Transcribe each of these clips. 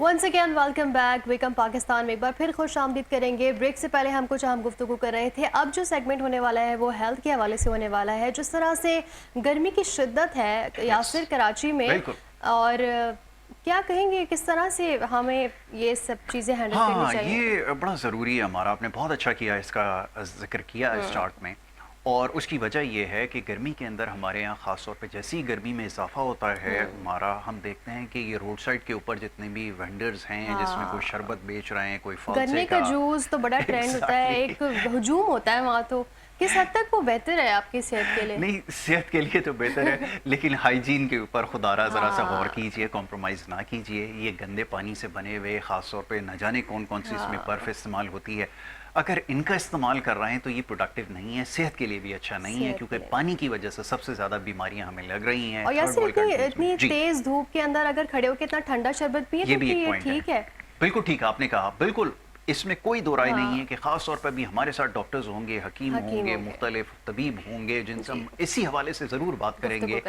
Once again welcome back welcome Pakistan में एक बार फिर खुश आमदीद करेंगे। ब्रेक से पहले हम कुछ अहम गुफ्तगू कर रहे थे। अब जो सेगमेंट होने वाला है वो हेल्थ के हवाले से होने वाला है। जिस तरह से गर्मी की शिद्दत है यासिर कराची में, और क्या कहेंगे किस तरह से हमें ये सब चीज़ें हैंडल करनी चाहिए? ये बड़ा ज़रूरी है हमारा, आपने बहुत अच्छा किया, इसका जिक्र किया इस चार्ट में। और उसकी वजह यह है कि गर्मी के अंदर हमारे यहाँ ख़ास तौर पे जैसी गर्मी में इजाफा होता है हमारा, हम देखते हैं कि ये रोड साइड के ऊपर जितने भी वेंडर्स हैं जिसमें कोई शरबत बेच रहे हैं, कोई गन्ने का जूस तो बड़ा ट्रेंड होता है, एक हजूम होता है वहाँ। तो किस हद तक वो बेहतर है आपकी सेहत के लिए? नहीं, सेहत के लिए तो बेहतर है लेकिन हाइजीन के ऊपर खुदारा ज़रा सा गौर कीजिए, कॉम्प्रोमाइज़ ना कीजिए। ये गंदे पानी से बने हुए ख़ास तौर पे न जाने कौन कौन सी इसमें बर्फ़ इस्तेमाल होती है, अगर इनका इस्तेमाल कर रहे हैं तो ये प्रोडक्टिव नहीं है, सेहत के लिए भी अच्छा नहीं है, क्योंकि पानी की वजह से सबसे ज़्यादा बीमारियां हमें लग रही हैं। और इतनी तेज़ धूप के अंदर अगर खड़े होकर इतना ठंडा शरबत पिए ये तो भी एक पॉइंट ठीक है। बिल्कुल ठीक आपने कहा, बिल्कुल इसमें कोई दो राय नहीं है कि ख़ास तौर पर भी हमारे साथ डॉक्टर्स होंगे, हकीम होंगे, मुख्तलिफ तबीब होंगे जिनसे हम इसी हवाले से ज़रूर बात करेंगे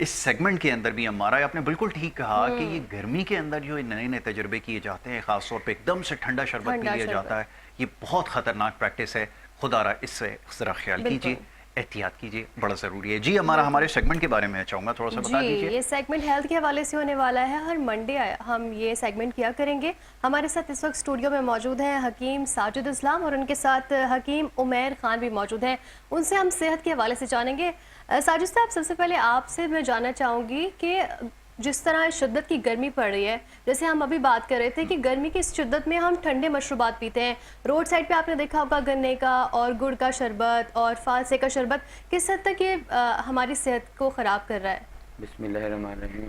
इस सेगमेंट के अंदर भी। हमारा आपने बिल्कुल ठीक कहा कि ये गर्मी के अंदर जो नए नए तजर्बे किए जाते हैं, ख़ास तौर पर एकदम से ठंडा शरबत पी लिया जाता है, ये बहुत ख़तरनाक प्रैक्टिस है। खुदारा इससे ज़रा ख्याल कीजिए, एहतियात कीजिए, बड़ा ज़रूरी है। जी, हमारे सेगमेंट के बारे में चाहूँगा थोड़ा सा बता दीजिए। ये सेगमेंट हेल्थ के हवाले से होने वाला है। हर मंडे हम ये सेगमेंट किया करेंगे। हमारे साथ इस वक्त स्टूडियो में मौजूद हैं हकीम साजिद इस्लाम और उनके साथ हकीम उमैर खान भी मौजूद हैं। उनसे हम सेहत के हवाले से जानेंगे। साजिद साहब, सबसे पहले आपसे मैं जानना चाहूँगी कि जिस तरह शिद्दत की गर्मी पड़ रही है, जैसे हम अभी बात कर रहे थे कि गर्मी की इस शिद्दत में हम ठंडे मशरूबात पीते हैं। रोड साइड पे आपने देखा होगा गन्ने का और गुड़ का शरबत और फालसे का शरबत, किस हद तक ये हमारी सेहत को ख़राब कर रहा है? बिस्मिल्लाहिर्रहमानिर्रहीम।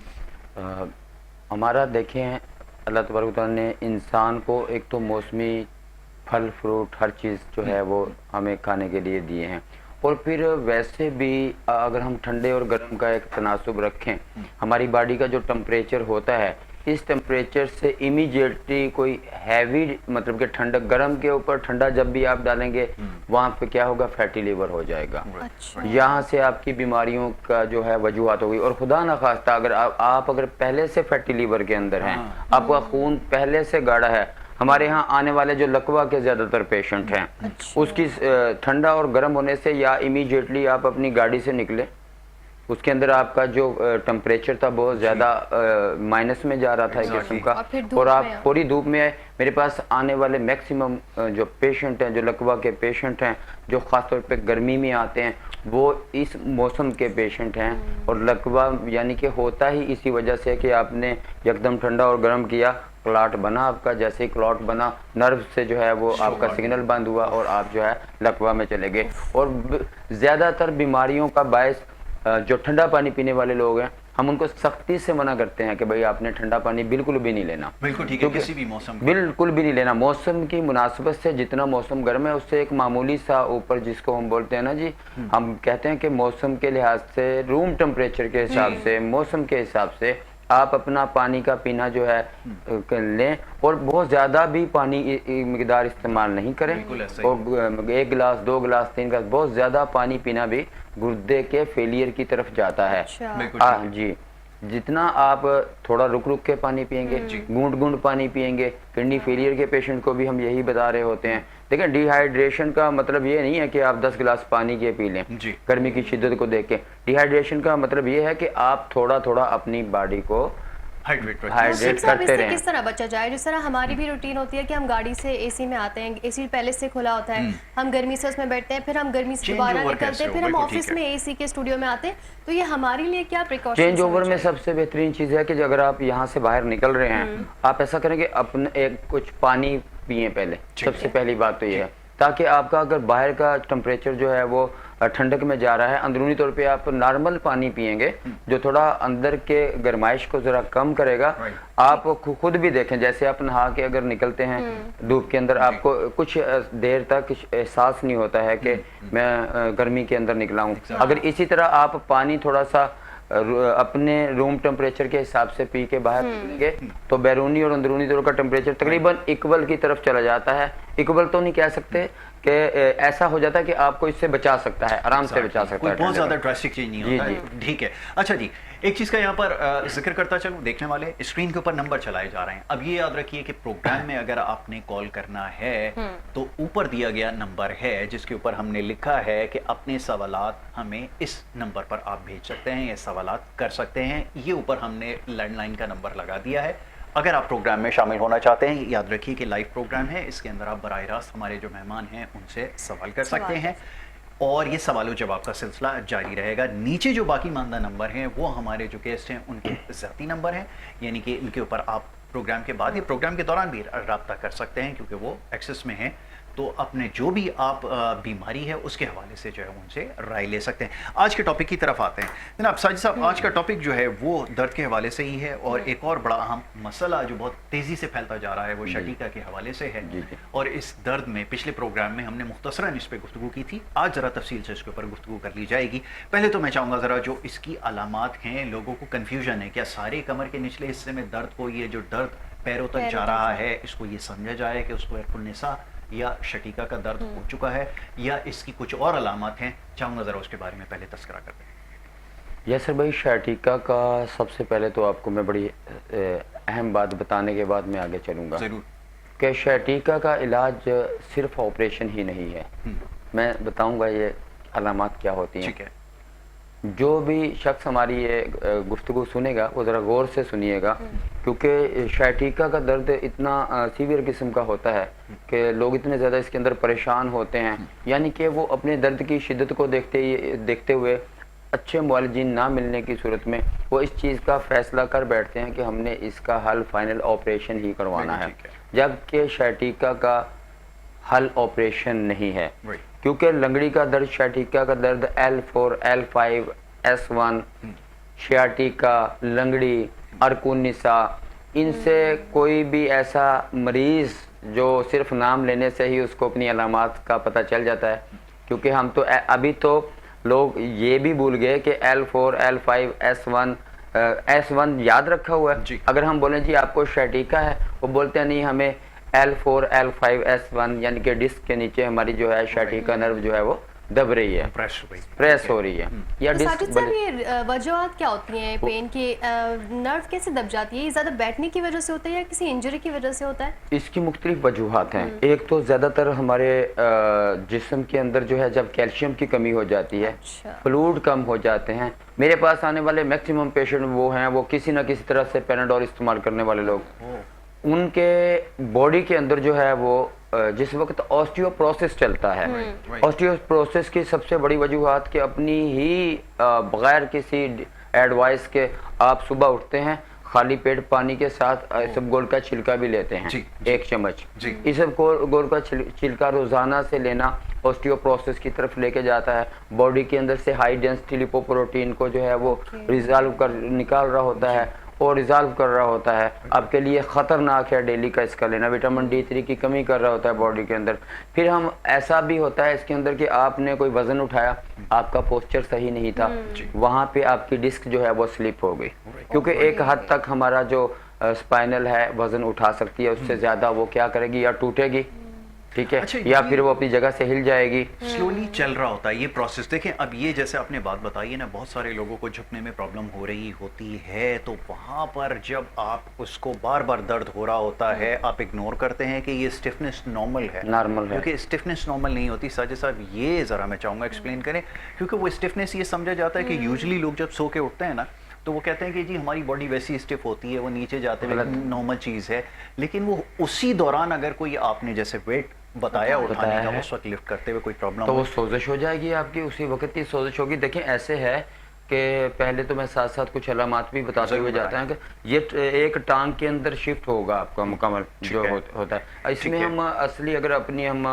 हमारा देखें, अल्लाह तबारक व तआला ने इंसान को एक तो मौसमी फल फ्रूट हर चीज़ जो है वो हमें खाने के लिए दिए हैं, और फिर वैसे भी अगर हम ठंडे और गर्म का एक तनासुब रखें, हमारी बॉडी का जो टेम्परेचर होता है, इस टेम्परेचर से इमीडिएटली कोई हैवी मतलब कि ठंडा गर्म के ऊपर ठंडा जब भी आप डालेंगे वहाँ पे क्या होगा, फैटी लीवर हो जाएगा। अच्छा। यहाँ से आपकी बीमारियों का जो है वजूहात होगी। और खुदा ना खास्ता अगर आप अगर पहले से फैटी लीवर के अंदर हैं, आपका खून पहले से गाढ़ा है, हमारे यहाँ आने वाले जो लकवा के ज़्यादातर पेशेंट हैं, उसकी ठंडा और गर्म होने से या इमीडिएटली आप अपनी गाड़ी से निकले, उसके अंदर आपका जो टेम्परेचर था बहुत ज़्यादा माइनस में जा रहा था एक किस्म का, और आप पूरी धूप में आए। मेरे पास आने वाले मैक्सिमम जो पेशेंट हैं, जो लकवा के पेशेंट हैं, जो ख़ासतौर पे गर्मी में आते हैं, वो इस मौसम के पेशेंट हैं। और लकवा यानी कि होता ही इसी वजह से कि आपने एकदम ठंडा और गर्म किया, क्लॉट बना आपका, जैसे ही क्लॉट बना नर्व से जो है वो आपका सिग्नल बंद हुआ और आप जो है लकवा में चले गए। और ज़्यादातर बीमारियों का बायस जो ठंडा पानी पीने वाले लोग हैं, हम उनको सख्ती से मना करते हैं कि भाई आपने ठंडा पानी बिल्कुल भी नहीं लेना। बिल्कुल ठीक है, किसी भी मौसम बिल्कुल भी नहीं लेना। मौसम की मुनासिबत से जितना मौसम गर्म है उससे एक मामूली सा ऊपर, जिसको हम बोलते हैं ना जी, हम कहते हैं कि मौसम के लिहाज से, रूम टेम्परेचर के हिसाब से, मौसम के हिसाब से आप अपना पानी का पीना जो है लें, और बहुत ज़्यादा भी पानी मिकदार इस्तेमाल नहीं करें। और 1 गिलास 2 गिलास 3 गिलास, बहुत ज़्यादा पानी पीना भी गुर्दे के फेलियर की तरफ जाता है। जी, जितना आप थोड़ा रुक रुक के पानी पिएंगे, गूंद गूंद पानी पिएंगे, किडनी फेलियर के पेशेंट को भी हम यही बता रहे होते हैं। देखिए, डिहाइड्रेशन का मतलब ये नहीं है कि आप 10 गिलास पानी के पी लें गर्मी की शिद्दत को देख के। डिहाइड्रेशन का मतलब ये है कि आप थोड़ा थोड़ा अपनी बॉडी को हाइड्रेट करते रहें। किस तरह बचा जाए? जिस तरह हमारी भी रूटीन होती है कि हम गाड़ी से एसी में आते हैं, एसी पहले से खुला होता है, हम गर्मी से उसमें बैठते हैं, फिर हम गर्मी से दोबारा निकलते हैं, फिर हम ऑफिस में एसी के स्टूडियो में आते हैं, तो ये हमारे लिए क्या प्रिकॉशन? चेंज ओवर में सबसे बेहतरीन चीज़ है कि अगर आप यहाँ से बाहर निकल रहे हैं, आप ऐसा करें कि अपने एक कुछ पानी पिए पहले। सबसे पहली बात तो ये है, ताकि आपका अगर बाहर का टेम्परेचर जो है वो ठंडक में जा रहा है, अंदरूनी तौर पे आप नॉर्मल पानी पिएंगे जो थोड़ा अंदर के गर्माइश को ज़रा कम करेगा। आप खुद भी देखें, जैसे आप नहा के अगर निकलते हैं धूप के अंदर, आपको कुछ देर तक एहसास नहीं होता है कि मैं गर्मी के अंदर निकला हूँ। अगर इसी तरह आप पानी थोड़ा सा अपने रूम टेम्परेचर के हिसाब से पी के बाहर निकलेंगे तो बैरूनी और अंदरूनी तौर का टेम्परेचर तकरीबन इक्वल की तरफ चला जाता है। इक्वल तो नहीं कह सकते कि ऐसा हो जाता है कि आपको इससे बचा सकता है, आराम से बचा सकता है, बहुत ज्यादा ड्रास्टिक चेंज नहीं होता है। ठीक है, अच्छा जी, एक चीज का यहाँ पर जिक्र करता चलूं, देखने वाले स्क्रीन के ऊपर नंबर चलाए जा रहे हैं। अब ये याद रखिए कि प्रोग्राम में अगर आपने कॉल करना है तो ऊपर दिया गया नंबर है जिसके ऊपर हमने लिखा है कि अपने सवालात हमें इस नंबर पर आप भेज सकते हैं या सवालात कर सकते हैं। ये ऊपर हमने लैंडलाइन का नंबर लगा दिया है। अगर आप प्रोग्राम में शामिल होना चाहते हैं, याद रखिए कि लाइव प्रोग्राम है, इसके अंदर आप बराह रास्त हमारे जो मेहमान हैं उनसे सवाल कर सकते हैं और ये सवालों जवाब का सिलसिला जारी रहेगा। नीचे जो बाकी मानदा नंबर हैं वो हमारे जो गेस्ट हैं उनके ज़ाती नंबर हैं, यानी कि इनके ऊपर आप प्रोग्राम के बाद या प्रोग्राम के दौरान भी रब्ता कर सकते हैं क्योंकि वो एक्सेस में हैं। तो अपने जो भी आप बीमारी है उसके हवाले से जो है उनसे राय ले सकते हैं। आज के टॉपिक की तरफ आते हैं जनाब साजिद साहब। आज का टॉपिक जो है वो दर्द के हवाले से ही है और एक और बड़ा अहम मसला जो बहुत तेज़ी से फैलता जा रहा है वो शकीका के हवाले से है। और इस दर्द में पिछले प्रोग्राम में हमने मुख्तसरन इस पर गुफ्तगू की थी, आज ज़रा तफसील से इसके ऊपर गुफ्तगू कर ली जाएगी। पहले तो मैं चाहूँगा ज़रा जो इसकी अलामात हैं, लोगों को कन्फ्यूजन है, क्या सारे कमर के निचले हिस्से में दर्द को, ये जो दर्द पैरों तक जा रहा है, इसको ये समझा जाए कि उसको इरकुन्निसा या शकीका का दर्द हो चुका है या इसकी कुछ और अलामत हैं? चाहूँगा ज़रा उसके बारे में पहले तस्करा करते हैं। यस सर भाई, शकीका का सबसे पहले तो आपको मैं बड़ी अहम बात बताने के बाद मैं आगे चलूँगा ज़रूर कि शकीका का इलाज सिर्फ ऑपरेशन ही नहीं है। मैं बताऊँगा ये अलामत क्या होती हैं। ठीक है, जो भी शख्स हमारी ये गुफ्तगू सुनेगा वो ज़रा गौर से सुनिएगा क्योंकि शकीका का दर्द इतना सीवियर किस्म का होता है कि लोग इतने ज़्यादा इसके अंदर परेशान होते हैं, यानी कि वो अपने दर्द की शिद्दत को देखते हुए अच्छे मुआलिजीन ना मिलने की सूरत में वो इस चीज़ का फैसला कर बैठते हैं कि हमने इसका हल फाइनल ऑपरेशन ही करवाना है, जबकि शकीका का हल ऑपरेशन नहीं है। क्योंकि लंगड़ी का दर्द, शकीका का दर्द, L4, L5, S1, शकीका, लंगड़ी, अरकुन्निसा, इनसे कोई भी ऐसा मरीज़ जो सिर्फ नाम लेने से ही उसको अपनी अलामात का पता चल जाता है, क्योंकि हम तो अभी तो लोग ये भी भूल गए कि L4, L5, S1 याद रखा हुआ है। अगर हम बोलें जी आपको शकीका है, वो बोलते हैं नहीं हमें L4, L5, S1 यानी कि डिस्क के नीचे हमारी जो है शकीका नर्व जो है वो दब रही है, प्रेस हो रही है। या तो साजिद साहब ये वजूहात क्या होती हैं पेन की? नर्व कैसे दब जाती है? ये ज़्यादा बैठने की वजह से होता है या किसी इंजरी की वजह से होता है? इसकी मुख्तलिफ वजूहात हैं। एक तो ज़्यादातर हमारे जिस्म के अंदर जो है जब कैल्शियम की कमी हो जाती है, फ्लूइड कम हो जाते हैं। मेरे पास आने वाले मैक्सिमम पेशेंट वो हैं, वो किसी न किसी तरह से पैनाडोल इस्तेमाल करने वाले लोग, उनके बॉडी के अंदर जो है वो जिस वक्त ऑस्टियोप्रोसिस चलता है, ऑस्टियोप्रोसिस की सबसे बड़ी वजूहात कि अपनी ही बगैर किसी एडवाइस के आप सुबह उठते हैं, खाली पेट पानी के साथ इसबगोल का छिलका भी लेते हैं, 1 चम्मच। इसबगोल का छिलका रोजाना से लेना ऑस्टियोप्रोसिस की तरफ लेके जाता है। बॉडी के अंदर से हाई डेंसिटी लिपोप्रोटीन को जो है वो रिजॉल्व कर निकाल रहा होता है और रिजॉल्व कर रहा होता है। आपके लिए ख़तरनाक है डेली का इसका लेना, विटामिन D3 की कमी कर रहा होता है बॉडी के अंदर। फिर हम ऐसा भी होता है इसके अंदर कि आपने कोई वज़न उठाया, आपका पोस्चर सही नहीं था, वहाँ पे आपकी डिस्क जो है वो स्लिप हो गई, क्योंकि एक हद तक हमारा जो स्पाइनल है वज़न उठा सकती है, उससे ज़्यादा वो क्या करेगी, या टूटेगी, ठीक है, अच्छा, या फिर वो अपनी जगह से हिल जाएगी। स्लोली चल रहा होता है ये प्रोसेस। देखें अब ये जैसे आपने बात बताई है ना, बहुत सारे लोगों को झुकने में प्रॉब्लम हो रही होती है, तो वहाँ पर जब आप उसको बार बार दर्द हो रहा होता है, आप इग्नोर करते हैं कि ये स्टिफनेस नॉर्मल है, क्योंकि स्टिफनेस नॉर्मल नहीं होती। साजिद साहब ये ज़रा मैं चाहूँगा एक्सप्लेन करें, क्योंकि वो स्टिफनेस ये समझा जाता है कि यूजली लोग जब सो के उठते हैं ना तो वो कहते हैं कि जी हमारी बॉडी वैसी स्टिफ होती है, वो नीचे जाते हुए नॉर्मल चीज़ है, लेकिन वो उसी दौरान अगर कोई आपने जैसे वेट बताया उठाने का, उस वक्त लिफ्ट करते हुए कोई प्रॉब्लम तो वो सोजिश हो जाएगी आपकी, उसी वक्त ही सोजिश होगी। देखिए ऐसे है कि पहले तो मैं साथ साथ कुछ अलामात भी बताते हुए जाता है कि ये एक टांग के अंदर शिफ्ट होगा आपका मुकम्मल जो होता है। इसमें हम असली अगर अपनी हम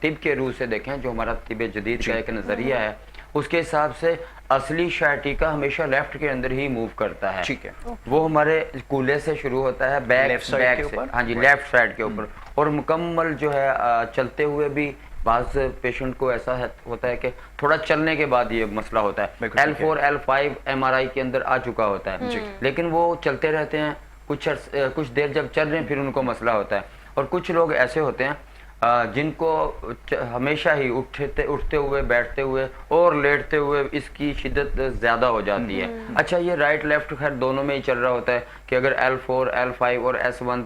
तिब के रूह से देखें, जो हमारा तिब जदीद का एक नज़रिया है, उसके हिसाब से असली शकीका हमेशा लेफ्ट के अंदर ही मूव करता है। ठीक है, वो हमारे कूल्हे से शुरू होता है, बैक से, हाँ जी, लेफ्ट साइड के ऊपर, और मुकम्मल जो है चलते हुए भी बाज़ पेशेंट को ऐसा होता है कि थोड़ा चलने के बाद ये मसला होता है। L4, L5 MRI के अंदर आ चुका होता है, लेकिन वो चलते रहते हैं, कुछ देर जब चल रहे हैं फिर उनको मसला होता है। और कुछ लोग ऐसे होते हैं जिनको हमेशा ही उठते हुए, बैठते हुए और लेटते हुए इसकी शिद्दत ज़्यादा हो जाती है। अच्छा, ये राइट लेफ्ट खैर दोनों में ही चल रहा होता है कि अगर L4, L5 और S1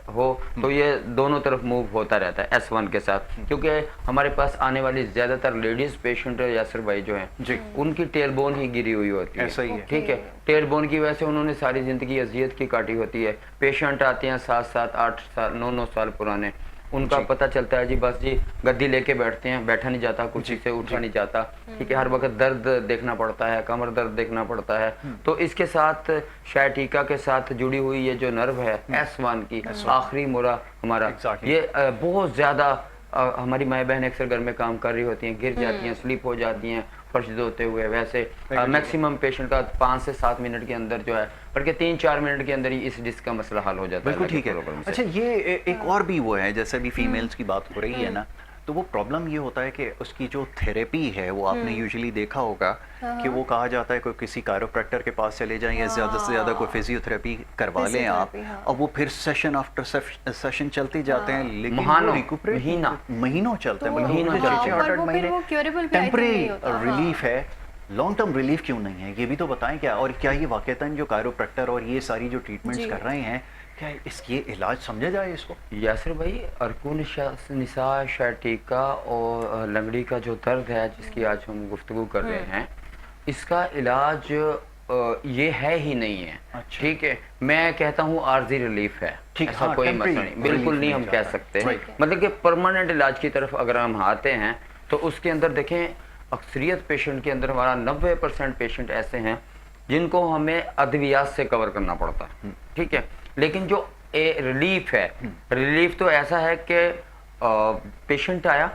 हो तो ये दोनों तरफ मूव होता रहता है S1 के साथ, क्योंकि हमारे पास आने वाली ज़्यादातर लेडीज़ पेशेंट यासिर भाई जो हैं उनकी टेलबोन ही गिरी हुई होती है। ऐसा ही है। ठीक है, टेलबोन की वजह से उन्होंने सारी ज़िंदगी अजियत की काटी होती है। पेशेंट आते हैं 7-7, 8 साल, 9-9 साल पुराने, उनका पता चलता है जी बस जी गद्दी लेके बैठते हैं, बैठा नहीं जाता, कुर्सी से उठा नहीं जाता। ठीक है, हर वक्त दर्द देखना पड़ता है, कमर दर्द देखना पड़ता है। तो इसके साथ शायटिका के साथ जुड़ी हुई ये जो नर्व है S1 की आखिरी मोरा हमारा, ये बहुत ज़्यादा हमारी माए बहन अक्सर घर में काम कर रही होती हैं, गिर जाती हैं, स्लिप हो जाती हैं फर्श धोते हुए। वैसे मैक्सिमम पेशेंट का 5 से 7 मिनट के अंदर जो है, बल्कि 3-4 मिनट के अंदर ही इस डिस्क का मसला हल हो जाता है। बिल्कुल ठीक है। अच्छा, ये एक और भी वो है, जैसे भी फीमेल्स की बात हो रही है ना, तो वो प्रॉब्लम ये होता है कि उसकी जो थेरेपी है वो आपने यूजुअली देखा होगा कि वो कहा जाता है कोई किसी कायरोप्रैक्टर के पास चले जाएं या ज़्यादा से ज़्यादा कोई फिजियोथेरेपी करवा लें आप, और वो फिर सेशन आफ्टर सेशन चलते जाते हैं, लेकिन महीनों चलते हैं, टेम्परेरी रिलीफ है, लॉन्ग टर्म रिलीफ क्यों नहीं है? ये भी तो बताएं क्या, और क्या ये वाकईतन जो कायरोप्रैक्टर और ये सारी जो ट्रीटमेंट्स कर रहे हैं, क्या इसके इलाज समझा जाए इसको? यासिर भाई, अरकुन निसा, शायटिका और लंगड़ी का जो दर्द है जिसकी आज हम गुफ्तगू कर रहे हैं, इसका इलाज ये है ही नहीं है। अच्छा। ठीक है, मैं कहता हूँ आर्जी रिलीफ है, ऐसा कोई मसला नहीं, बिल्कुल नहीं हम कह सकते। मतलब कि परमानेंट इलाज की तरफ अगर हम आते हैं तो उसके अंदर देखें, अक्सरियत पेशेंट के अंदर हमारा 90% पेशेंट ऐसे हैं जिनको हमें अद्वियात से कवर करना पड़ता है। ठीक है, लेकिन जो रिलीफ है, रिलीफ तो ऐसा है कि पेशेंट आया,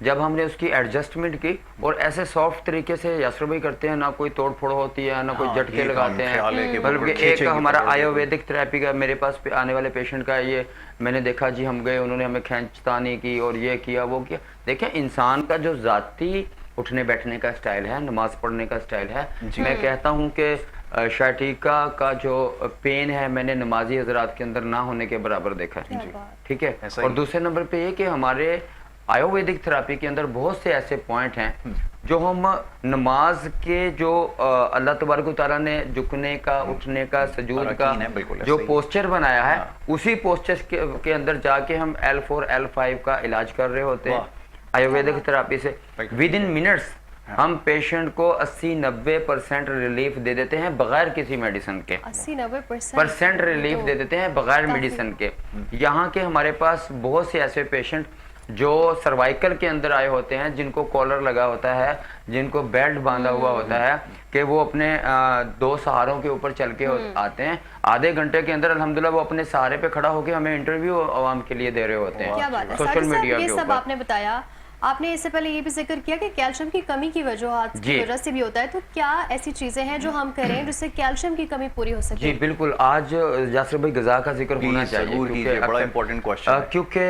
जब हमने उसकी एडजस्टमेंट की और ऐसे सॉफ्ट तरीके से यासर भाई करते हैं, ना कोई तोड़ फोड़ होती है, ना कोई झटके लगाते हैं। बल्कि एक हमारा आयुर्वेदिक थेरेपी का मेरे पास आने वाले पेशेंट का ये मैंने देखा जी, हम गए, उन्होंने हमें खींचतानी की और ये किया वो किया। देखें, इंसान का जो जाती उठने बैठने का स्टाइल है, नमाज पढ़ने का स्टाइल है, मैं कहता हूँ कि शायटिका का जो पेन है मैंने नमाजी हजरात के अंदर ना होने के बराबर देखा है। ठीक है, और दूसरे नंबर पे ये कि हमारे आयुर्वेदिक थेरेपी के अंदर बहुत से ऐसे पॉइंट हैं जो हम नमाज के जो अल्लाह तबारक तआला ने झुकने का, उठने का, सजूद का जो पोस्चर बनाया है, उसी पोस्चर के अंदर जाके हम L4, L5 का इलाज कर रहे होते हैं आयुर्वेदिक थेरेपी से। विद इन मिनट्स हम पेशेंट को 80-90% रिलीफ दे देते हैं बगैर किसी मेडिसिन के। 80-90% रिलीफ दे देते हैं बगैर मेडिसिन के। यहाँ के हमारे पास बहुत से ऐसे पेशेंट जो सर्वाइकल के अंदर आए होते हैं, जिनको कॉलर लगा होता है, जिनको बेल्ट बांधा हुआ होता है, कि वो अपने 2 सहारों के ऊपर चल के आते हैं, आधे घंटे के अंदर अल्हम्दुलिल्लाह वो अपने सहारे पे खड़ा होकर हमें इंटरव्यू आवाम के लिए दे रहे होते हैं सोशल मीडिया के ऊपर। आपने बताया, आपने इससे पहले ये भी जिक्र किया कि कैल्शियम की कमी की वजह से भी होता है, तो क्या ऐसी चीजें हैं जो हम करें जिससे कैल्शियम की कमी पूरी हो सके? जी बिल्कुल, आज यासिर भाई गज़ा का जिक्र होना चाहिए, बड़ा इंपॉर्टेंट क्वेश्चन, क्योंकि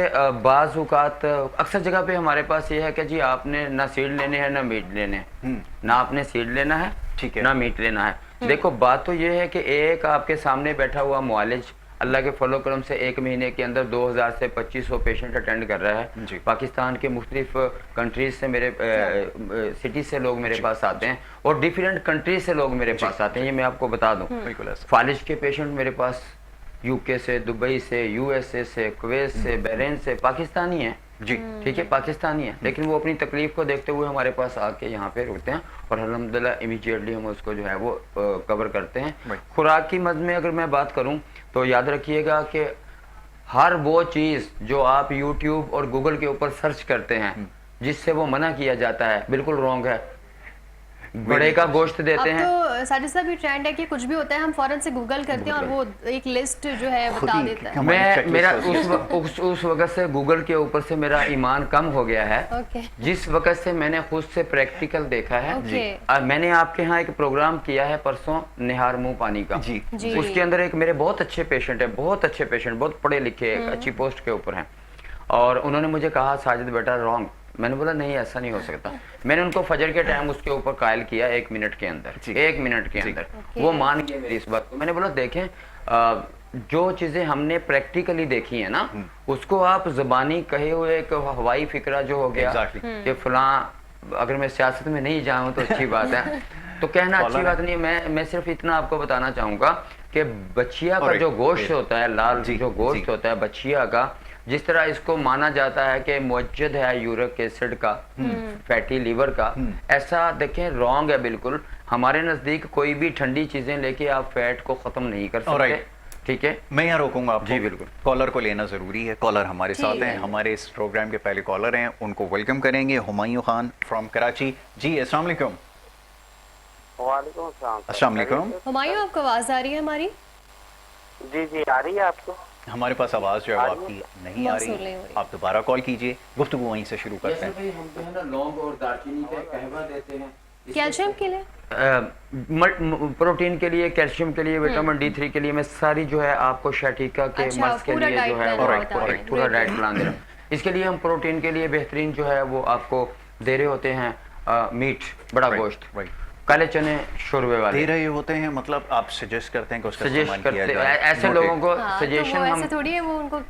बाज़ औक़ात अक्सर जगह पे हमारे पास ये है कि जी आपने ना सीड लेने हैं ना मीट लेने हैं, ना आपने सीड लेना है, ठीक है, ना मीट लेना है। देखो, बात तो ये है कि एक आपके सामने बैठा हुआ मुआलिज अल्लाह के फलो करम से 1 महीने के अंदर 2000 से 2500 पेशेंट अटेंड कर रहा है। पाकिस्तान के मुख्तलिफ कंट्रीज से मेरे सिटी से लोग मेरे पास आते हैं और डिफरेंट कंट्रीज से लोग मेरे पास आते हैं, ये मैं आपको बता दूं। फालिज के पेशेंट मेरे पास यूके से, दुबई से, यूएसए से, कुवैत से, बहरीन से, पाकिस्तानी हैं जी, ठीक है, पाकिस्तानी है, लेकिन वो अपनी तकलीफ को देखते हुए हमारे पास आके यहाँ पे रुकते हैं और अल्हम्दुलिल्लाह इमीडिएटली हम उसको जो है वो कवर करते हैं। खुराक की मद में अगर मैं बात करूँ तो याद रखिएगा कि हर वो चीज़ जो आप YouTube और गूगल के ऊपर सर्च करते हैं जिससे वो मना किया जाता है, बिल्कुल रॉन्ग है। बड़े का गोश्त देते हैं, तो साजिद साहब ये ट्रेंड है कि कुछ भी होता है हम फौरन से गूगल करते हैं और वो एक लिस्ट जो है बता देता है। मेरा उस वक्त से गूगल के ऊपर से मेरा ईमान कम हो गया है, जिस वक्त से मैंने खुद से प्रैक्टिकल देखा है। मैंने आपके यहाँ एक प्रोग्राम किया है परसों, निहार मुंह पानी का, उसके अंदर एक मेरे बहुत अच्छे पेशेंट है, बहुत अच्छे पेशेंट, बहुत पढ़े लिखे, एक अच्छी पोस्ट के ऊपर हैं, और उन्होंने मुझे कहा साजिद बेटा रॉन्ग। मैंने बोला नहीं, ऐसा नहीं हो सकता। मैंने उनको फजर के टाइम उसके ऊपर कायल किया 1 मिनट के अंदर, 1 मिनट के अंदर वो मान गए मेरी इस बात को। मैंने बोला देखें, जो चीजें हमने प्रैक्टिकली देखी है ना, उसको आप जबानी कहे हुए एक हवाई फिक्रा जो हो गया कि फलां, अगर मैं सियासत में नहीं जाऊं तो अच्छी बात है, तो कहना अच्छी बात नहीं है। मैं सिर्फ इतना आपको बताना चाहूंगा कि बछिया का जो गोश्त होता है, लाल जो गोश्त होता है बछिया का, जिस तरह इसको माना जाता है कि मुअज्जद है यूरिक एसिड का, फैटी लीवर का, ऐसा देखें रॉन्ग है बिल्कुल। हमारे नजदीक कोई भी ठंडी चीजें लेके आप फैट को खत्म नहीं कर सकते। ठीक है, मैं यहाँ रोकूंगा आपको। जी बिल्कुल, कॉलर को लेना जरूरी है। कॉलर हमारे साथ हैं, हमारे इस प्रोग्राम के पहले कॉलर हैं, उनको वेलकम करेंगे। हुमायूं खान फ्रॉम कराची। जी अस्सलाम वालेकुम। वालेकुम अस्सलाम। अस्सलाम वालेकुम। हुमायूं, आपको आवाज आ रही है हमारी? जी आ रही है आपको? हमारे पास आवाज जो है आपकी नहीं आ रही, आप दोबारा कॉल कीजिए, गुफ्तगू वहीं से शुरू करते हैं। हम जो है ना लौंग और दालचीनी का कहवा देते हैं कैल्शियम के लिए, प्रोटीन के लिए, कैल्शियम के लिए, विटामिन D3 के लिए। मैं सारी जो है आपको शैटिका के मर्ज के लिए जो है पूरा डाइट प्लान दे रहा हूँ। इसके लिए हम प्रोटीन के लिए बेहतरीन जो है वो आपको दे रहे होते हैं मीट, बड़ा गोश्त, काले चने शोरबे वाले दे रहे होते हैं। मतलब आप सजेस्ट करते हैं कि उसका सजेस्ट इस्तेमाल किया करते जाए। ऐसे लोगों को हाँ, सजेशन तो वो हम ऐसे थोड़ी है वो उनको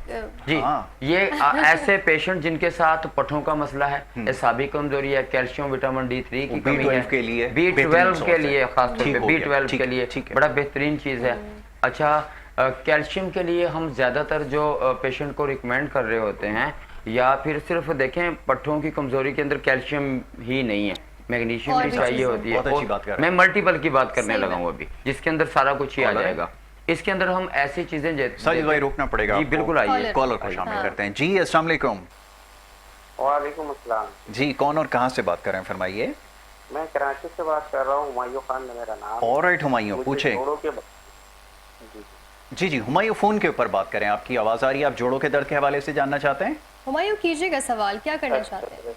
जी ये ऐसे पेशेंट जिनके साथ पठों का मसला है, एसाबी कमजोरी है, कैल्शियम विटामिन D3 की कमी है, के लिए, B12 के लिए, खासतौर पे B12 के लिए बड़ा बेहतरीन चीज है। अच्छा, कैल्शियम के लिए हम ज्यादातर जो पेशेंट को रिकमेंड कर रहे होते हैं, या फिर सिर्फ देखें पट्ठों की कमजोरी के अंदर कैल्शियम ही नहीं है, मैग्नीशियम भी चाहिए होती है। अच्छी बात कर रहे हैं। मैं मल्टीपल की बात करने लगा हूँ अभी, जिसके अंदर सारा कुछ ही आ जाएगा। इसके अंदर हम ऐसी चीजें साजिद भाई रोकना पड़ेगा जी आपको। बिल्कुल, आइए कॉलर को शामिल करते हैं। जी अस्सलाम वालेकुम। वालेकुम अस्सलाम। जी कौन और कहाँ से बात कर रहे हैं, फरमाइए। मैं कराची से बात कर रहा हूँ, हुमायूं खान है मेरा नाम। ऑलराइट हुमायूं, पूछे। जी जी हुमायूं, फोन के ऊपर बात करें, आपकी आवाज आ रही है। आप जोड़ों के दर्द के हवाले से जानना चाहते हैं? हुमायूं कीजिएगा सवाल, क्या करना चाहते हैं?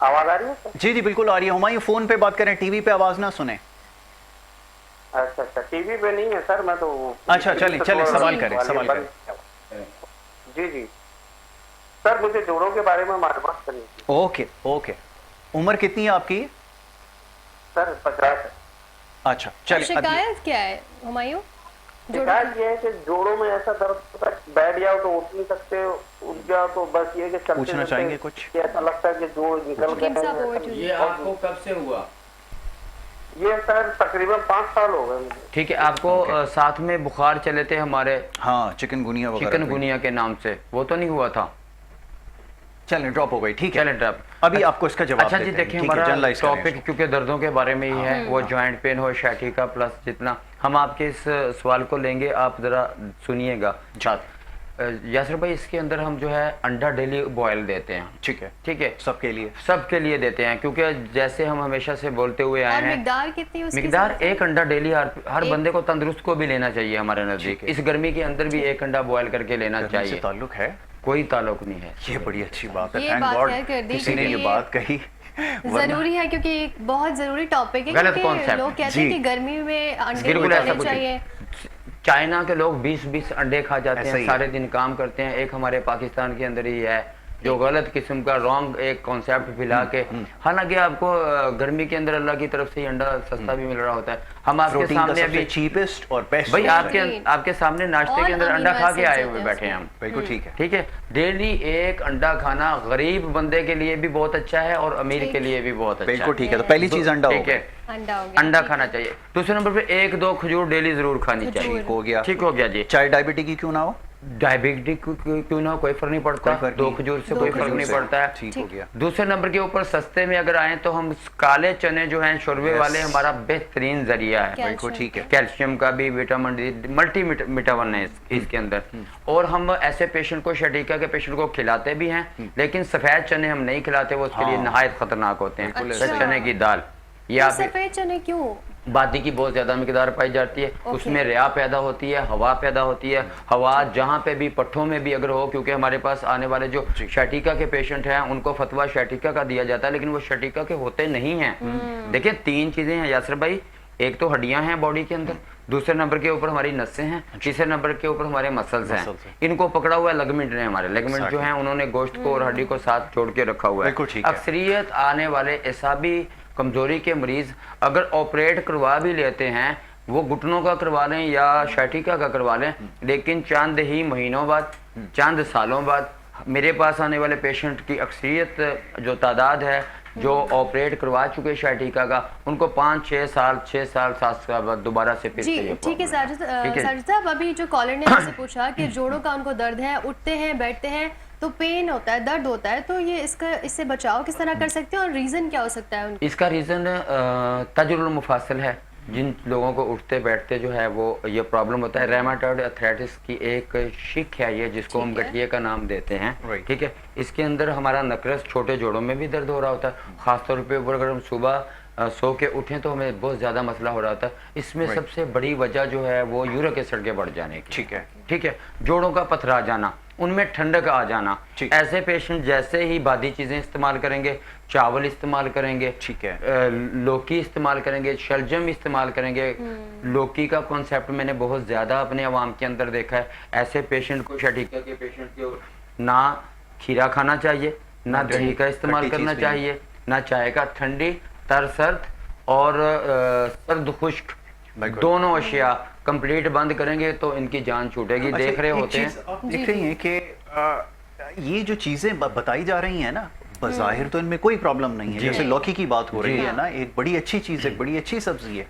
आवाज आ रही है सर? जी जी बिल्कुल आ रही है। हुमायूं फोन पे बात करें, टीवी पे आवाज ना सुने। अच्छा, टीवी पे नहीं है सर, मैं तो अच्छा चलिए सवाल करें, सवाल करें। जी सर, मुझे जोड़ों के बारे में मालूमात करनी थी। ओके। उम्र कितनी है आपकी? सर 50 है। अच्छा चलिए। शिकायत क्या है हुमायूं? शिकायत ये है कि जोड़ों में ऐसा दर्द होता है, बैठ जाओ तो उठ नहीं सकते, उठ जाओ तो बस ये कि चलते पूछना चाहेंगे कुछ? ऐसा लगता है कि जोड़ निकल गए। ये आपको कब से हुआ? ये सर तकरीबन 5 साल हो गए मुझे। ठीक है, आपको साथ में बुखार चले थे हमारे, हाँ चिकनगुनिया चिकनगुनिया के नाम से, वो तो नहीं हुआ था? चलें ड्रॉप हो गई, ठीक है। चलें ड्रॉप। अभी आपको इसका जवाब अच्छा जी, देखिए हमारा टॉपिक क्योंकि दर्दों के बारे में ही है, वो जॉइंट पेन हो, शैटिका प्लस जितना, हम आपके इस सवाल को लेंगे, आप जरा सुनिएगा। यासर भाई, इसके अंदर हम जो है अंडा डेली बॉयल देते हैं। ठीक है, सबके लिए देते हैं, क्योंकि जैसे हम हमेशा से बोलते हुए आए हैं, मिकदार कितनी उसकी? मिकदार 1 अंडा डेली हर बंदे को, तंदुरुस्त को भी लेना चाहिए हमारे नजदीक। इस गर्मी के अंदर भी 1 अंडा बॉयल करके लेना चाहिए। ताल्लुक है? कोई ताल्लुक नहीं है। ये बड़ी अच्छी बात है, ये थैंक बात गॉड है कर दी, किसी ने ये बात कही। जरूरी है, क्योंकि बहुत जरूरी टॉपिक है। गलत क्योंकि कॉन्सेप्ट। लोग कहते हैं कि गर्मी में अंडे बिल्कुल नहीं ऐसा खाने कुछ चाहिए। चाइना के लोग 20-20 अंडे खा जाते हैं, सारे दिन काम करते हैं। एक हमारे पाकिस्तान के अंदर ही है जो गलत किस्म का रॉन्ग एक कॉन्सेप्ट फैला के, हालांकि आपको गर्मी के अंदर अल्लाह की तरफ से अंडा सस्ता भी मिल रहा होता है। हम आपके सामने अभी चीपेस्ट और बेस्ट भाई आपके सामने नाश्ते के अंदर अंडा खा के आए हुए बैठे हैं हम। बिल्कुल ठीक है। डेली 1 अंडा खाना गरीब बंदे के लिए भी बहुत अच्छा है और अमीर के लिए भी बहुत अच्छा है। बिल्कुल ठीक है। तो पहली चीज अंडा ठीक है, अंडा खाना चाहिए। दूसरे नंबर पे 1-2 खजूर डेली जरूर खानी चाहिए। ठीक हो गया जी। चाहे डायबिटीज की क्यों ना हो, डायबिटिक क्यों ना, कोई फर्क नहीं पड़ता, 2 खजूर से कोई फर्क नहीं पड़ता है। ठीक हो गया। दूसरे नंबर के ऊपर सस्ते में अगर आए तो हम काले चने जो हैं शोरबे वाले, हमारा बेहतरीन जरिया है। बिल्कुल ठीक है। कैल्शियम का भी, विटामिन D, मल्टी विटामिन है इसके अंदर। और हम ऐसे पेशेंट को, शैटिका के पेशेंट को खिलाते भी हैं, लेकिन सफेद चने हम नहीं खिलाते, वो उसके लिए नहायत खतरनाक होते हैं। चने की दाल, ये आप सफेद चने क्यों? बादी की बहुत ज्यादा मिकदार पाई जाती है, उसमें रिया पैदा होती है, हवा पैदा होती है। हवा जहाँ पे भी, पट्ठों में भी अगर हो, क्योंकि हमारे पास आने वाले जो शैटिका के पेशेंट हैं उनको फतवा शैटिका का दिया जाता है, लेकिन वो शैटिका के होते नहीं हैं। देखिए 3 चीजें हैं यासर भाई, एक तो हड्डियां हैं बॉडी के अंदर, दूसरे नंबर के ऊपर हमारी नसें हैं, तीसरे नंबर के ऊपर हमारे मसल्स हैं। इनको पकड़ा हुआ है लेगमेंट ने, हमारे लेगमेंट जो हैं उन्होंने गोश्त को और हड्डी को साथ जोड़ के रखा हुआ है। अक्सरियत आने वाले एसाबी कमजोरी के मरीज अगर ऑपरेट करवा भी लेते हैं वो घुटनों का करवा लें या शैटिका का करवा लें, लेकिन चंद ही महीनों बाद, चंद सालों बाद मेरे पास आने वाले पेशेंट की अक्सरियत जो तादाद है जो ऑपरेट करवा चुके शैटिका का, उनको 5-6 साल 7 साल बाद दोबारा से फिर जी ठीक है साजिद साहब, अभी जो कॉलर ने आपसे पूछा कि जोड़ों का उनको दर्द है, उठते हैं बैठते हैं तो पेन होता है, दर्द होता है, तो ये इससे बचाव किस तरह कर सकते हैं और रीज़न क्या हो सकता है उनका? इसका रीज़न तजुर्बुल मुफासल है। जिन लोगों को उठते बैठते जो है वो ये प्रॉब्लम होता है, रेमाटॉइड आर्थराइटिस की एक शिक है ये, जिसको हम गठिए का नाम देते हैं, ठीक है। इसके अंदर हमारा नकरस छोटे जोड़ों में भी दर्द हो रहा होता है, खासतौर पे अगर हम सुबह सो के उठें तो हमें बहुत ज़्यादा मसला हो रहा होता है। इसमें सबसे बड़ी वजह जो है वो यूरिक एसिड के बढ़ जाने की, ठीक है, जोड़ों का पथरा जाना, उनमें ठंडक आ जाना। ऐसे पेशेंट जैसे ही बादी चीज़ें इस्तेमाल करेंगे, चावल इस्तेमाल करेंगे, ठीक है, लौकी इस्तेमाल करेंगे, शलजम इस्तेमाल करेंगे। लौकी का कॉन्सेप्ट मैंने बहुत ज़्यादा अपने अवाम के अंदर देखा है। ऐसे पेशेंट को, शैटिका के पेशेंट को ना खीरा खाना चाहिए, ना दही का इस्तेमाल करना चाहिए, ना चाय का, ठंडी तर सर्द और सर्द खुश्क दोनों अशिया कंप्लीट बंद करेंगे तो इनकी जान छूटेगी। देख रहे होते हैं, आप देख रही हैं कि ये जो चीजें बताई जा रही हैं ना, बज़ाहिर तो इनमें कोई प्रॉब्लम नहीं है। जैसे लौकी की बात हो रही है ना, एक बड़ी अच्छी चीज है, बड़ी अच्छी सब्जी है,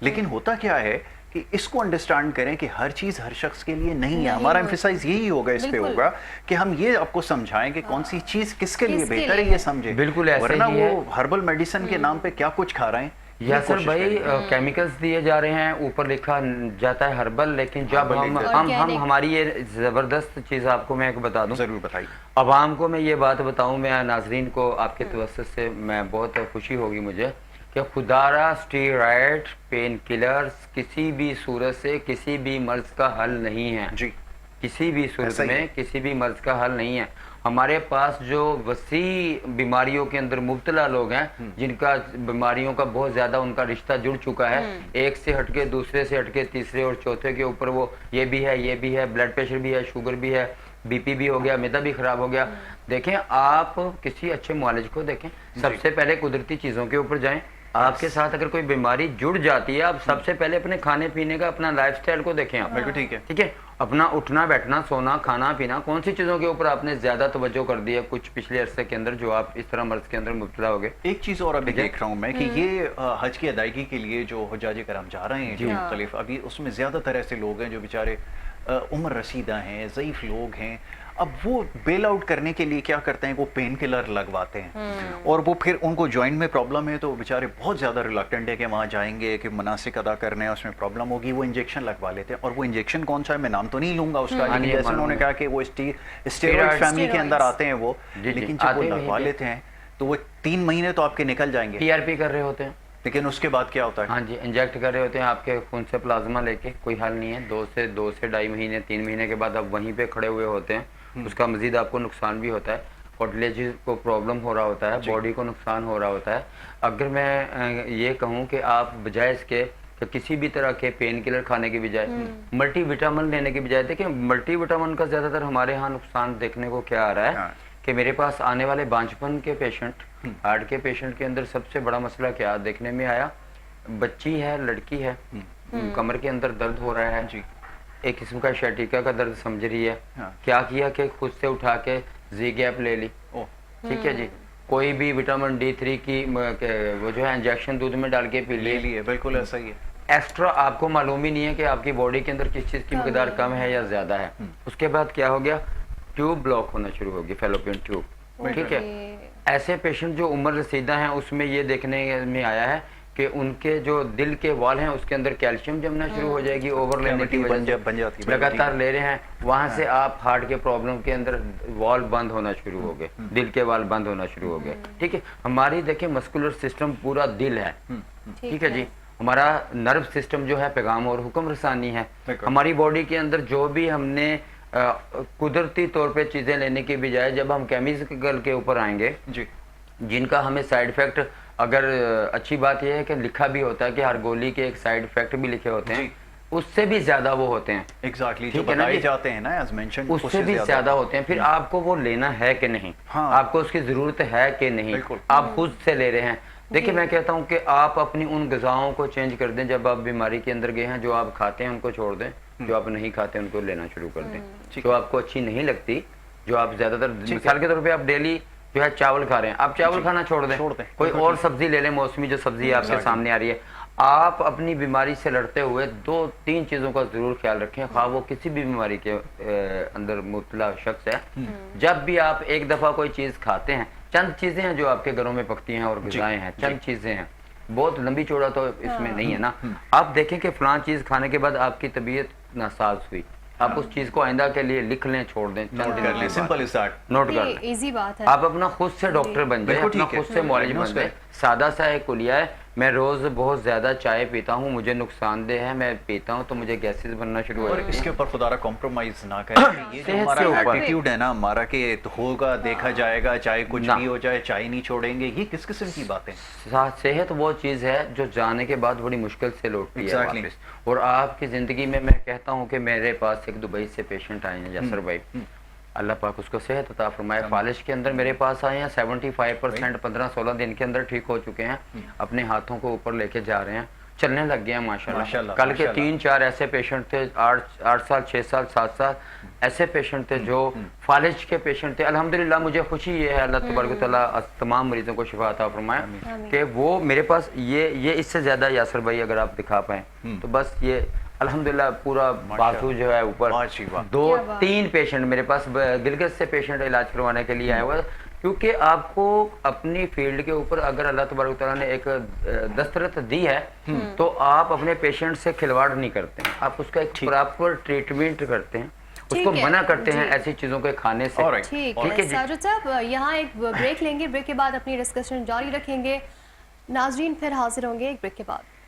लेकिन होता क्या है कि इसको अंडरस्टैंड करें कि हर चीज हर शख्स के लिए नहीं है। हमारा एम्फेसाइज यही होगा इस पे होगा कि हम ये आपको समझाएं कि कौन सी चीज किसके लिए बेहतर है, ये समझे। बिल्कुल ऐसे वरना ही है। वो हर्बल मेडिसिन के नाम पे क्या कुछ खा रहे हैं। यासर भाई, केमिकल्स दिए जा रहे हैं, ऊपर लिखा जाता है हर्बल, लेकिन जब हम हमारी ये जबरदस्त चीज आपको मैं एक बता दूं, जरूर बताइए। अवाम को मैं ये बात बताऊं, मैं नाजरीन को आपके तवज्जुह से मैं बहुत खुशी होगी मुझे कि खुदारा स्टेरॉयड पेन किलर्स किसी भी सूरत से किसी भी मर्ज का हल नहीं है जी। किसी भी सूरत में किसी भी मर्ज का हल नहीं है। हमारे पास जो वसी बीमारियों के अंदर मुब्तला लोग हैं, जिनका बीमारियों का बहुत ज़्यादा उनका रिश्ता जुड़ चुका है, एक से हटके दूसरे से हटके तीसरे और चौथे के ऊपर वो ये भी है, ब्लड प्रेशर भी है, शुगर भी है, बीपी भी हो गया, मैदा भी खराब हो गया। देखें, आप किसी अच्छे मुआलिज को देखें, सबसे पहले कुदरती चीज़ों के ऊपर जाएं। आपके साथ अगर कोई बीमारी जुड़ जाती है, आप सबसे पहले अपने खाने पीने का, अपना लाइफस्टाइल को देखें आप। बिल्कुल ठीक है, अपना उठना बैठना, सोना, खाना पीना, कौन सी चीज़ों के ऊपर आपने ज़्यादा तवज्जो कर दी है कुछ पिछले अरसे के अंदर, जो आप इस तरह मर्ज के अंदर मुब्तला हो गए। एक चीज़ और अभी देख रहा हूँ मैं कि ये हज की अदायगी के लिए जो हुज्जाज करम जा रहे हैं, जो मुख्तलिफ, अभी उसमें ज़्यादातर ऐसे लोग हैं जो बेचारे उम्र रसीदा हैं, ज़ईफ़ लोग हैं। अब वो बेल आउट करने के लिए क्या करते हैं, वो पेन किलर लगवाते हैं, और वो फिर उनको जॉइंट में प्रॉब्लम है तो बेचारे बहुत ज़्यादा रिलक्टेंट है कि वहाँ जाएंगे कि मनासिक अदा करने हैं, उसमें प्रॉब्लम होगी, वो इंजेक्शन लगवा लेते हैं। और वो इंजेक्शन कौन सा है मैं नाम तो नहीं लूँगा उसका, लेकिन जैसे उन्होंने कहा कि वो स्टेरॉइड फैमिली के अंदर आते हैं वो, लेकिन जब वो लगवा लेते हैं तो वो 3 महीने तो आपके निकल जाएंगे। PRP कर रहे होते हैं, लेकिन उसके बाद क्या होता है? हाँ जी, इंजेक्ट कर रहे होते हैं आपके खून से प्लाज्मा लेके, कोई हल नहीं है। 2 से 2.5 महीने 3 महीने के बाद आप वहीं पे खड़े हुए होते हैं। उसका मजीद आपको नुकसान भी होता है, कार्टिलेज को प्रॉब्लम हो रहा होता है, बॉडी को नुकसान हो रहा होता है। अगर मैं ये कहूँ कि आप बजाय इसके कि किसी भी तरह के पेन किलर खाने के बजाय मल्टीविटामिन लेने के बजाय, देखिए मल्टीविटामिन का ज़्यादातर हमारे यहाँ नुकसान देखने को क्या आ रहा है कि मेरे पास आने वाले बांझपन के पेशेंट, हार्ट के पेशेंट के अंदर सबसे बड़ा मसला क्या देखने में आया, बच्ची है, लड़की है, कमर के अंदर दर्द हो रहा है जी, एक किस्म का शैटिका का दर्द समझ रही है। क्या किया कि खुद से उठा के जी गैप ले ली, ठीक है जी, कोई भी विटामिन D3 की वो जो है इंजेक्शन दूध में डाल के पी लिए, बिल्कुल ऐसा ही है। एक्स्ट्रा आपको मालूम ही नहीं है कि आपकी बॉडी के अंदर किस चीज़ की मकदार कम है या ज़्यादा है। उसके बाद क्या हो गया, ट्यूब ब्लॉक होना शुरू होगी, फैलोपियन ट्यूब, ठीक है। ऐसे पेशेंट जो उम्र रसीदा हैं उसमें ये देखने में आया है कि उनके जो दिल के वाल हैं उसके अंदर कैल्शियम जमना शुरू हो जाएगी, ओवर लेने की वजह से लगातार ले रहे हैं, वहाँ से आप हार्ट के प्रॉब्लम के अंदर वाल बंद होना शुरू हो गए, दिल के वाल बंद होना शुरू हो गए, ठीक है। हमारी देखिए मस्कुलर सिस्टम पूरा दिल है, ठीक है जी, हमारा नर्व सिस्टम जो है पैगाम और हुक्म रसानी है। हमारी बॉडी के अंदर जो भी हमने कुदरती तौर पे चीज़ें लेने की बजाय जब हम केमिकल के ऊपर आएंगे जी, जिनका हमें साइड इफेक्ट, अगर अच्छी बात यह है कि लिखा भी होता है कि हर गोली के एक साइड इफेक्ट भी लिखे होते हैं, उससे भी ज्यादा वो होते हैं, एग्जैक्टली जो बताए जाते हैं ना एज मेंशन, उससे भी ज्यादा होते हैं। फिर आपको वो लेना है कि नहीं, आपको उसकी जरूरत है कि नहीं, आप खुद से ले रहे हैं। देखिए मैं कहता हूँ कि आप अपनी उन ग़िज़ाओं को चेंज कर दें जब आप बीमारी के अंदर गए हैं। जो आप खाते हैं उनको छोड़ दें, जो आप नहीं खाते उनको लेना शुरू कर दें। जो आपको अच्छी नहीं लगती, जो आप ज़्यादातर मिसाल के तौर पे आप डेली जो है चावल खा रहे हैं, आप चावल खाना छोड़ दें, कोई और सब्जी ले लें, मौसमी जो सब्जी आपके सामने आ रही है। आप अपनी बीमारी से लड़ते हुए 2-3 चीज़ों का ज़रूर ख्याल रखें, खा वो किसी भी बीमारी के अंदर मुब्तला शख्स है। जब भी आप एक दफ़ा कोई चीज़ खाते हैं, चंद चीज़ें हैं जो आपके घरों में पकती हैं और ग़िज़ाएँ हैं, चंद चीज़ें हैं, बहुत लंबी चौड़ा तो इसमें नहीं है ना। आप देखें कि फ़लाँ चीज़ खाने के बाद आपकी तबीयत नासाज हुई, आप उस चीज़ को आइंदा के लिए लिख लें, छोड़ दें, नोट कर लें, सिंपल इज दैट, नोट कर लें। इजी बात है। आप अपना खुद से डॉक्टर बन जाए, अपना खुद से मौलवी बन जाए। सादा सा एक कुलिया है, मैं रोज बहुत ज्यादा चाय पीता हूँ, मुझे नुकसानदेह है, मैं पीता हूँ तो मुझे गैसेस बनना शुरू हो जाती हैं। इसके ऊपर खुदारा कॉम्प्रोमाइज ना करें। ये जो हमारा एटीट्यूड है ना हमारा कि होगा देखा जाएगा, चाहे कुछ भी हो जाए चाय नहीं छोड़ेंगे, ये किस किस्म की बातें? सेहत वो चीज़ है जो जाने के बाद बड़ी मुश्किल से लौटती है वापस। और आपकी ज़िंदगी में मैं कहता हूँ कि मेरे पास एक दुबई से पेशेंट आए हैं, यासर भाई, अल्लाह पाक उसको सेहत अता फरमाए। फालिश के अंदर मेरे पास आए हैं, 75% 15-16 दिन के अंदर ठीक हो चुके हैं, अपने हाथों को ऊपर लेके जा रहे हैं, चलने लग गए हैं माशाल्लाह। कल के 3-4 ऐसे पेशेंट थे, 8 साल 6 साल 7 साल ऐसे पेशेंट थे जो फालिज के पेशेंट थे। अल्हम्दुलिल्लाह मुझे खुशी ये है, अल्लाह तबारक व तआला तमाम मरीजों को शिफा अता फरमाए कि वो मेरे पास ये इससे ज़्यादा यासर भाई अगर आप दिखा पाएँ तो बस ये अल्हम्दुलिल्लाह पूरा बाजू जो है ऊपर। 2-3 पेशेंट मेरे पास गिलगित से पेशेंट इलाज करवाने के लिए आए हुए, क्योंकि आपको अपनी फील्ड के ऊपर अगर अल्लाह तबारक तआला ने एक दस्तरत दी है तो आप अपने पेशेंट से खिलवाड़ नहीं करते हैं, आप उसका एक प्रॉपर ट्रीटमेंट करते हैं, उसको मना करते हैं ऐसी चीजों के खाने से। ठीक है साजिद साहब, यहाँ एक ब्रेक लेंगे, ब्रेक के बाद अपनी डिस्कशन जारी रखेंगे। नाजरीन फिर हाजिर होंगे एक ब्रेक के बाद।